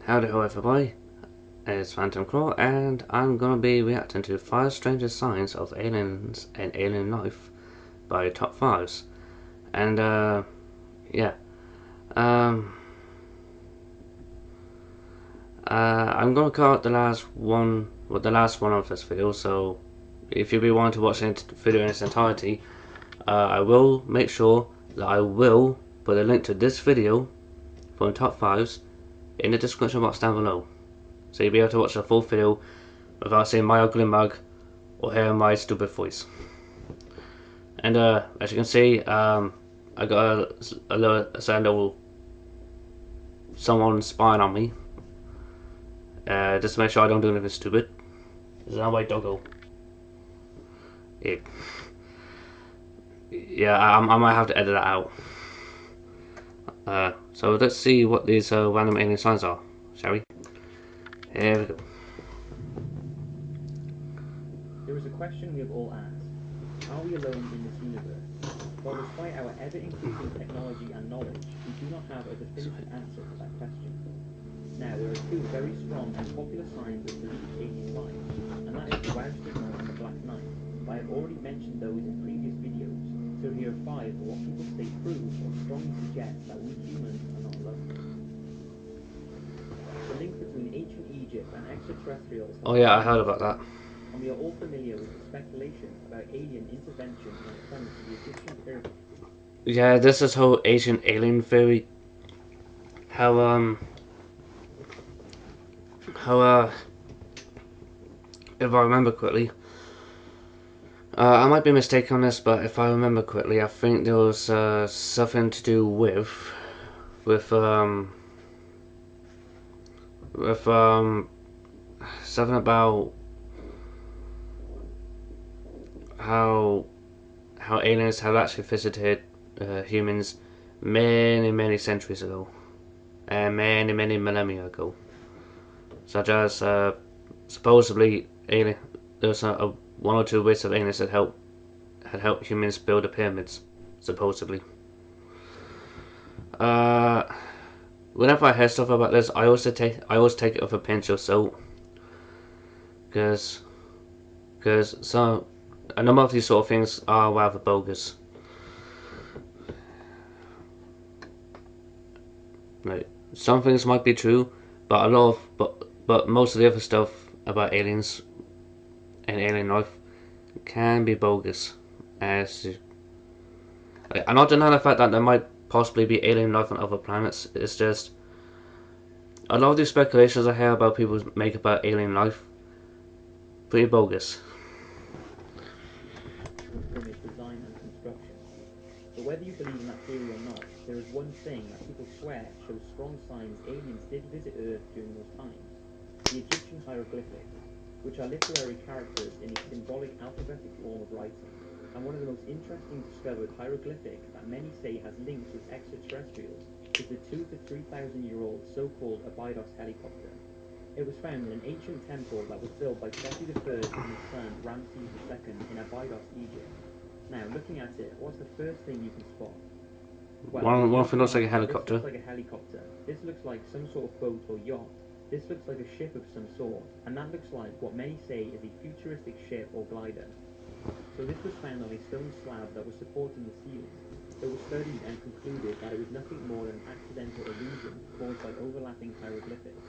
Howdy ho everybody, it's Phantom Claw and I'm gonna be reacting to 5 strangest signs of aliens and alien life by Top 5s. And yeah. Um I'm gonna cut out the last one of this video, so if you be wanting to watch the video in its entirety, I will make sure that I will put a link to this video from Top 5s in the description box down below. So you'll be able to watch the full video without seeing my ugly mug or hearing my stupid voice. And as you can see, I got a little someone spying on me. Just to make sure I don't do anything stupid. This is not my doggo. Yeah, I might have to edit that out. So let's see what these random alien signs are, shall we? Here we go. There is a question we have all asked. Are we alone in this universe? Well, despite our ever-increasing technology and knowledge, we do not have a definitive answer to that question. Now, there are two very strong and popular signs of believed alien life, and that is the wow signal and the black knight. I have already mentioned those in previous videos, so here are 5 of what people say prove or strongly suggest that we humans are not alone. The link between ancient Egypt and extraterrestrials. Oh yeah, I heard about that. And we are all familiar with the speculation about alien intervention on the premise of the Egyptian pyramid. Yeah, this is whole ancient alien theory. How if I remember correctly, I might be mistaken on this, but if I remember correctly, I think there was something to do with something about how aliens have actually visited humans many centuries ago and many millennia ago, such as supposedly alien. There's one or two ways of aliens that had helped humans build the pyramids, supposedly. Whenever I hear stuff about this, I always take it with a pinch of salt, because a number of these sort of things are rather bogus. Like, some things might be true, but most of the other stuff about aliens and alien life can be bogus. I'm not denying the fact that there might possibly be alien life on other planets. It's just a lot of these speculations I hear about people make about alien life pretty bogus. Pyramid design and construction. But whether you believe in that theory or not, there is one thing that people swear shows strong signs aliens did visit Earth during those times: the Egyptian hieroglyphics, which are literary characters in a symbolic alphabetic form of writing, and one of the most interesting discovered hieroglyphics that many say has links with extraterrestrials is the 2,000 to 3,000-year-old so-called Abydos helicopter. It was found in an ancient temple that was built by Seti I and his son Ramses II in Abydos, Egypt. Now, looking at it, what's the first thing you can spot? Well, one thing looks like a helicopter. This looks like a helicopter. This looks like some sort of boat or yacht. This looks like a ship of some sort, and that looks like what many say is a futuristic ship or glider. So this was found on a stone slab that was supporting the ceiling. It was studied and concluded that it was nothing more than an accidental illusion caused by overlapping hieroglyphics,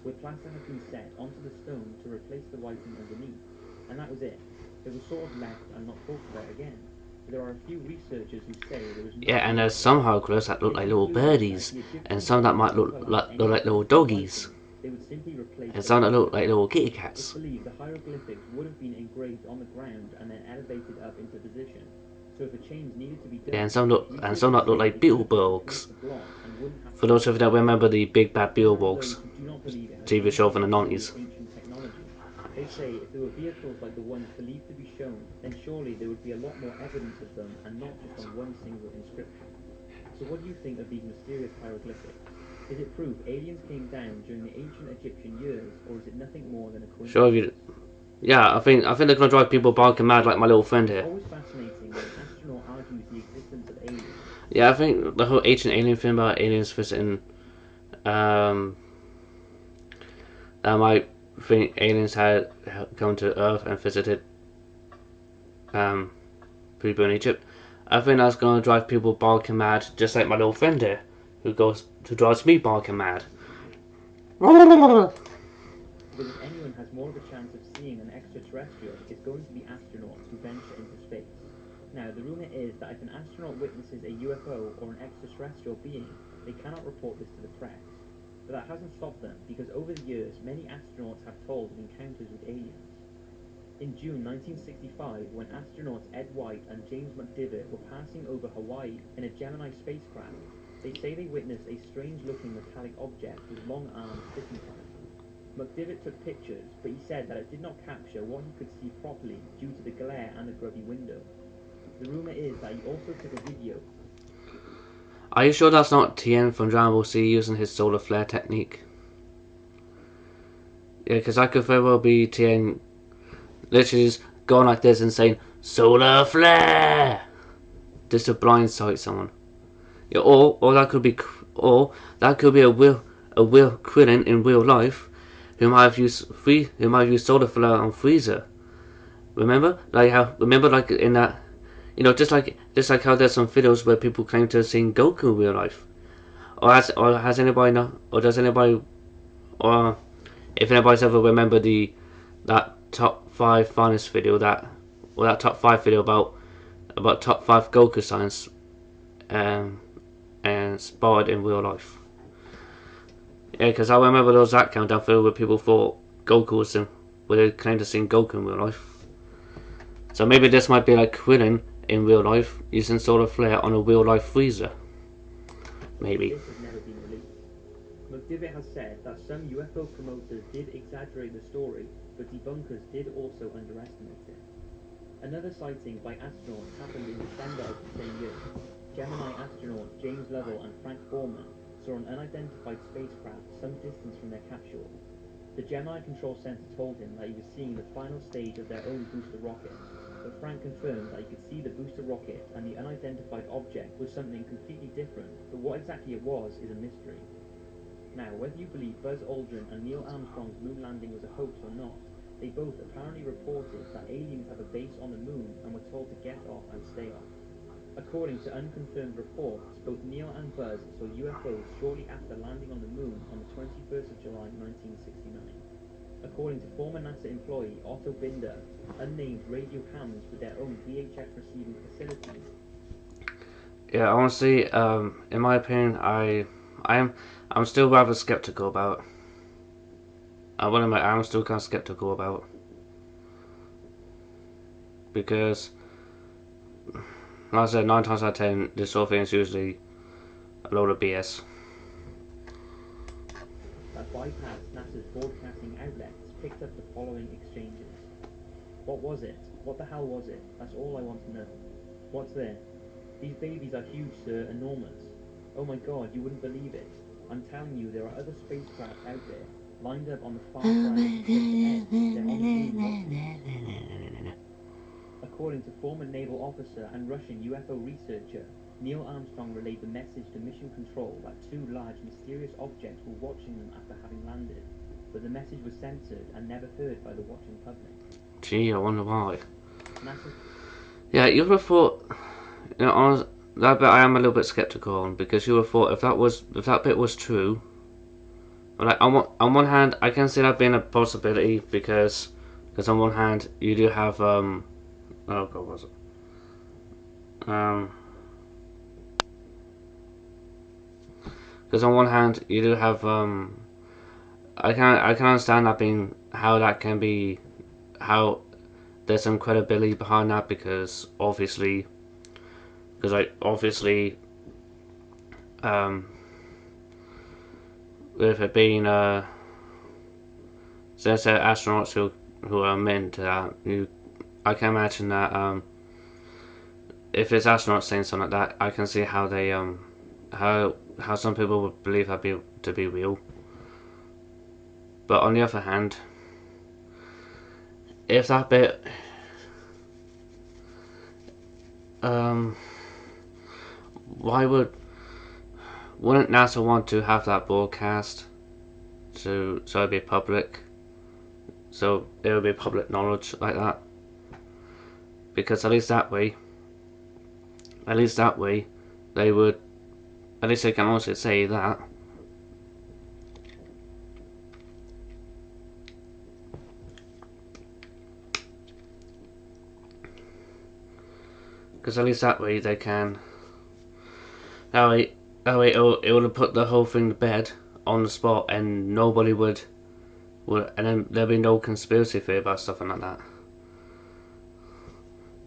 where plaster had been set onto the stone to replace the writing underneath, and that was it. It was sort of left and not talked about again. There are a few researchers who say there was Yeah, and there's some hieroglyphs that look like little birdies, and some that might look like little doggies, they would simply replace and some that look like little kitty cats. It's believed the hieroglyphics would have been engraved on the ground and then elevated up into position. So if a change needed to be done, Yeah, and some that look like Beetleborgs. For those of you that remember the Big Bad Beetleborgs TV show from the 90s. They say if there were vehicles like the ones believed to be shown, then surely there would be a lot more evidence of them and not just on one single inscription. So what do you think of these mysterious hieroglyphics? Is it proof aliens came down during the ancient Egyptian years, or is it nothing more than a coincidence? Sure, yeah, I think they're gonna drive people barking mad like my little friend here. It's always fascinating when an astronaut argues the existence of aliens. Yeah, I think the whole ancient alien thing about aliens visiting that might think aliens had come to Earth and visited people in Egypt. I think that's gonna drive people barking mad, just like my little friend here, who drives me barking mad. Because if anyone has more of a chance of seeing an extraterrestrial, it's going to be astronauts who venture into space. Now, the rumour is that if an astronaut witnesses a UFO or an extraterrestrial being, they cannot report this to the press. But that hasn't stopped them, because over the years, many astronauts have told of encounters with aliens. In June 1965, when astronauts Ed White and James McDivitt were passing over Hawaii in a Gemini spacecraft, they say they witnessed a strange-looking metallic object with long arms sticking from it. McDivitt took pictures, but he said that it did not capture what he could see properly due to the glare and the grubby window. The rumour is that he also took a video. Are you sure that's not Tien from Dragon Ball Z using his solar flare technique? Yeah, because that could very well be Tien literally just going like this and saying solar flare just to blindside someone. Yeah, or that could be a Will Krillin in real life who might have used solar flare on Frieza. Remember like in that, just like how there's some videos where people claim to have seen Goku in real life. Or has anybody know? Or does anybody? Or if anybody's ever remembered that top 5 finest video that top 5 video about top 5 Goku signs, and spotted in real life. Yeah, because I remember there was that countdown video where people thought Goku was where they claimed to see Goku in real life. So maybe this might be like Krillin in real life using solar flare on a real life Frieza. Maybe. This has never been released. McDivitt has said that some UFO promoters did exaggerate the story, but debunkers did also underestimate it. Another sighting by astronauts happened in December of the same year. Gemini astronauts James Lovell and Frank Borman saw an unidentified spacecraft some distance from their capsule. The Gemini Control Center told him that he was seeing the final stage of their own booster rocket, but Frank confirmed that he could see the booster rocket and the unidentified object was something completely different, but what exactly it was is a mystery. Now, whether you believe Buzz Aldrin and Neil Armstrong's moon landing was a hoax or not, they both apparently reported that aliens have a base on the moon and were told to get off and stay off. According to unconfirmed reports, both Neil and Buzz saw UFOs shortly after landing on the moon on the 21st of July 1969. According to former NASA employee Otto Binder, unnamed radio hams with their own VHF receiving facilities. Yeah, honestly, in my opinion, I'm still rather skeptical about. I'm still kind of skeptical about, because, like I said, 9 times out of 10, this sort of thing is usually a load of BS. That bypassed NASA's broadcasting outlets picked up the following exchanges. What was it? What the hell was it? That's all I want to know. What's there? These babies are huge, sir, enormous. Oh my god, you wouldn't believe it. I'm telling you, there are other spacecraft out there, lined up on the far side of the edge. They're on the moon. According to former naval officer and Russian UFO researcher, Neil Armstrong relayed the message to Mission Control that 2 large mysterious objects were watching them after having landed, but the message was censored and never heard by the watching public. Gee, I wonder why. NASA. Yeah, you would have thought, that bit I am a little bit skeptical on, because you would have thought if that bit was true, like on one hand I can see that being a possibility, because on one hand you do have oh god, what was it? Because on one hand you do have I can understand that being how there's some credibility behind that, because obviously with it being there's astronauts who are meant to that, I can imagine that if it's astronauts saying something like that, I can see how they how some people would believe that to be real. But on the other hand, if that bit wouldn't NASA want to have that broadcast so it'll be public. So it will be public knowledge like that. Because at least that way, they would, at least they can also say that. Because at least that way they can. That way it would have put the whole thing to bed on the spot, and nobody would, and then there'd be no conspiracy theory about stuff like that.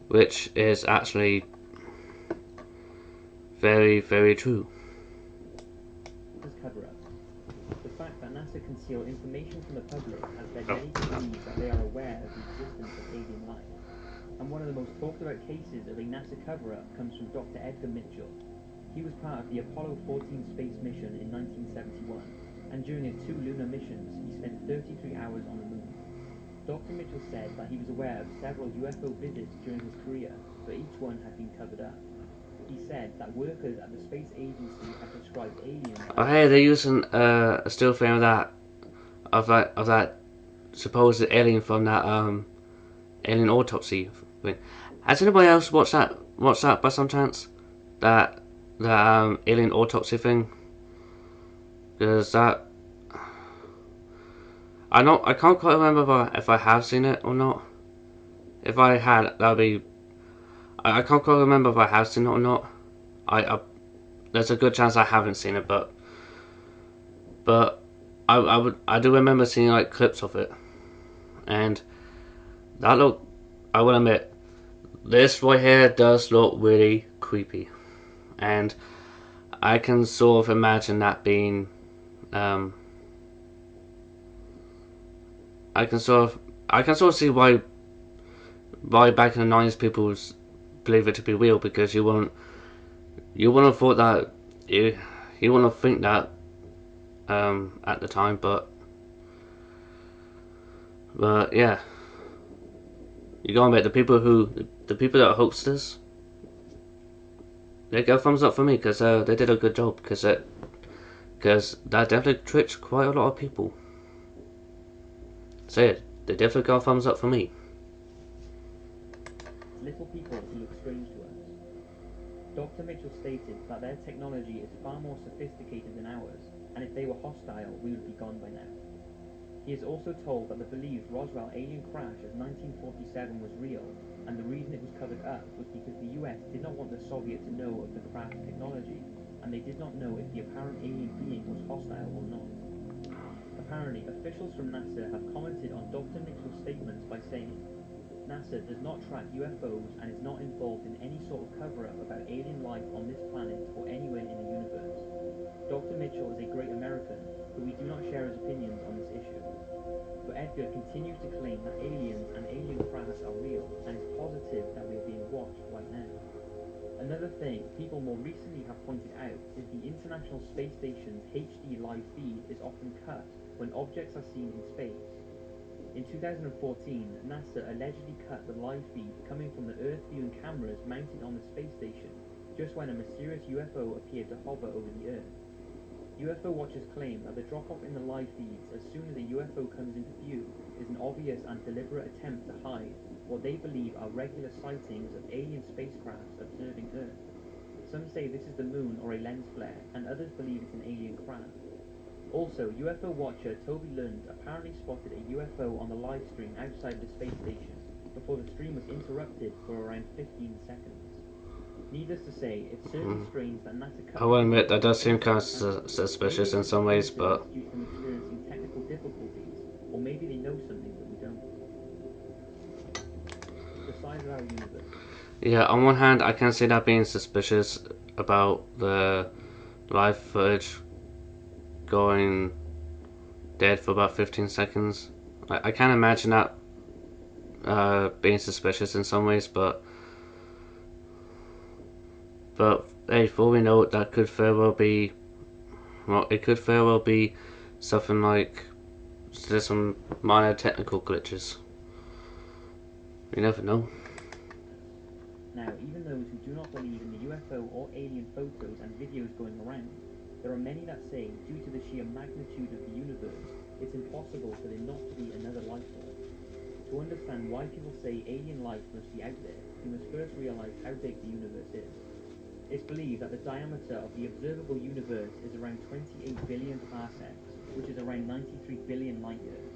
Which is actually very, very true. Cover up. The fact that NASA conceal information from the public has led many to believe that they are aware of the existence of alien life. And one of the most talked about cases of a NASA cover-up comes from Dr. Edgar Mitchell. He was part of the Apollo 14 space mission in 1971, and during his 2 lunar missions, he spent 33 hours on the moon. Dr. Mitchell said that he was aware of several UFO visits during his career, but each one had been covered up. He said that workers at the space agency had described aliens. Oh hey, they're using a still frame of that supposed alien from that alien autopsy thing. Has anybody else watched that by some chance? That alien autopsy thing? Because that I can't quite remember if I have seen it or not. If I had, that'd be. I can't quite remember if I have seen it or not. There's a good chance I haven't seen it, but I do remember seeing like clips of it, and that look. I will admit, this right here does look really creepy, and I can sort of imagine that being. I can sort of see why back in the 90s people believe it to be real, because you wouldn't have thought that you wouldn't have think that at the time, but yeah, you gotta admit the people that hoax this, they get a thumbs up for me, because they did a good job, because that definitely tricked quite a lot of people. Say it, they definitely got a thumbs up for me. Little people who look strange to us. Dr. Mitchell stated that their technology is far more sophisticated than ours, and if they were hostile, we would be gone by now. He is also told that the believed Roswell alien crash of 1947 was real, and the reason it was covered up was because the US did not want the Soviet to know of the craft technology, and they did not know if the apparent alien being was hostile or not. Apparently, officials from NASA have commented on Dr. Mitchell's statements by saying, NASA does not track UFOs and is not involved in any sort of cover-up about alien life on this planet or anywhere in the universe. Dr. Mitchell is a great American, but we do not share his opinions on this issue. But Edgar continues to claim that aliens and alien crafts are real, and is positive that we are being watched right now. Another thing people more recently have pointed out is the International Space Station's HD live feed is often cut when objects are seen in space. In 2014, NASA allegedly cut the live feed coming from the Earth viewing cameras mounted on the space station just when a mysterious UFO appeared to hover over the Earth. UFO watchers claim that the drop-off in the live feeds as soon as a UFO comes into view is an obvious and deliberate attempt to hide what they believe are regular sightings of alien spacecrafts observing Earth. Some say this is the moon or a lens flare, and others believe it's an alien craft. Also, UFO watcher Toby Lund apparently spotted a UFO on the live stream outside the space station before the stream was interrupted for around 15 seconds. Needless to say, it's certainly strange that NASA. I will admit that does seem kind of suspicious in some ways, but due to them experiencing technical difficulties, or maybe they know something that we don't. The size of our universe. Yeah, on one hand, I can see that being suspicious about the live footage going dead for about 15 seconds. I can imagine that being suspicious in some ways, but hey, for all we know, that could very well be, well, it could very well be something like there's some minor technical glitches. You never know. Now, even those who do not believe in the UFO or alien photos and videos going around, there are many that say, due to the sheer magnitude of the universe, It's impossible for there not to be another life form. To understand why people say alien life must be out there, we must first realize how big the universe is. It's believed that the diameter of the observable universe is around 28 billion parsecs, which is around 93 billion light years.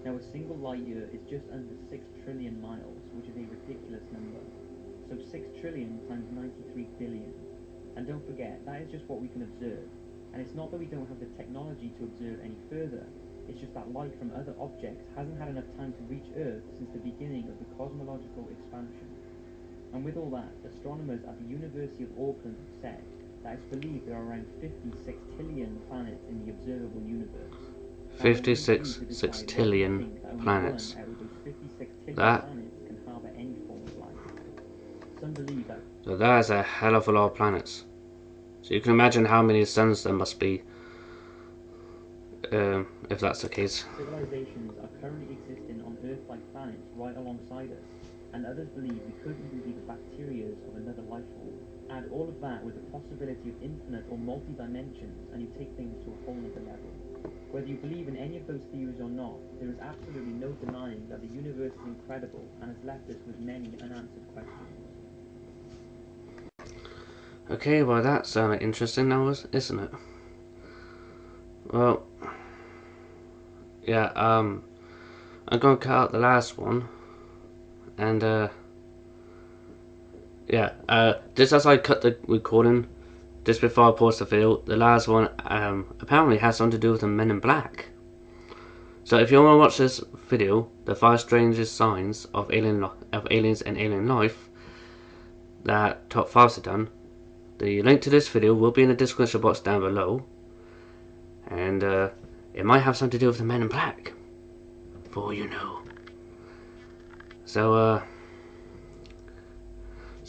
Now, a single light year is just under 6 trillion miles, which is a ridiculous number. So 6 trillion times 93 billion. And don't forget, that is just what we can observe. And it's not that we don't have the technology to observe any further, it's just that light from other objects hasn't had enough time to reach Earth since the beginning of the cosmological expansion. And with all that, astronomers at the University of Auckland have said that it's believed there are around 56 trillion planets in the observable universe. 56 sextillion planets. One out of those 56 trillion That planets can harbour any form of life. Some believe that. So that is a hell of a lot of planets. So you can imagine how many suns there must be, if that's the case. Civilizations are currently existing on Earth-like planets right alongside us, and others believe we could even be the bacteria of another life form. Add all of that with the possibility of infinite or multi-dimensions, and you take things to a whole other level. Whether you believe in any of those theories or not, there is absolutely no denying that the universe is incredible and has left us with many unanswered questions. Okay, well that's interesting now, isn't it? Well, yeah, I'm gonna cut out the last one, and just as I cut the recording, just before I pause the video, the last one apparently has something to do with the Men in Black. So if you want to watch this video, the 5 strangest signs of aliens and alien life that Top 5's have done, the link to this video will be in the description box down below, and it might have something to do with the Men in Black, for all you know. So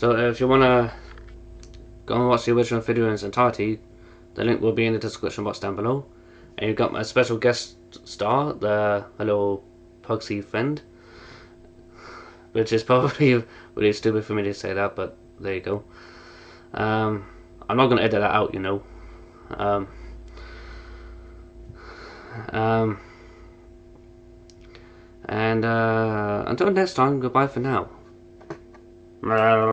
if you want to go and watch the original video in its entirety, the link will be in the description box down below. And you've got my special guest star, the little Pugsy friend, which is probably really stupid for me to say that, but there you go. I'm not going to edit that out, you know. And until next time, goodbye for now.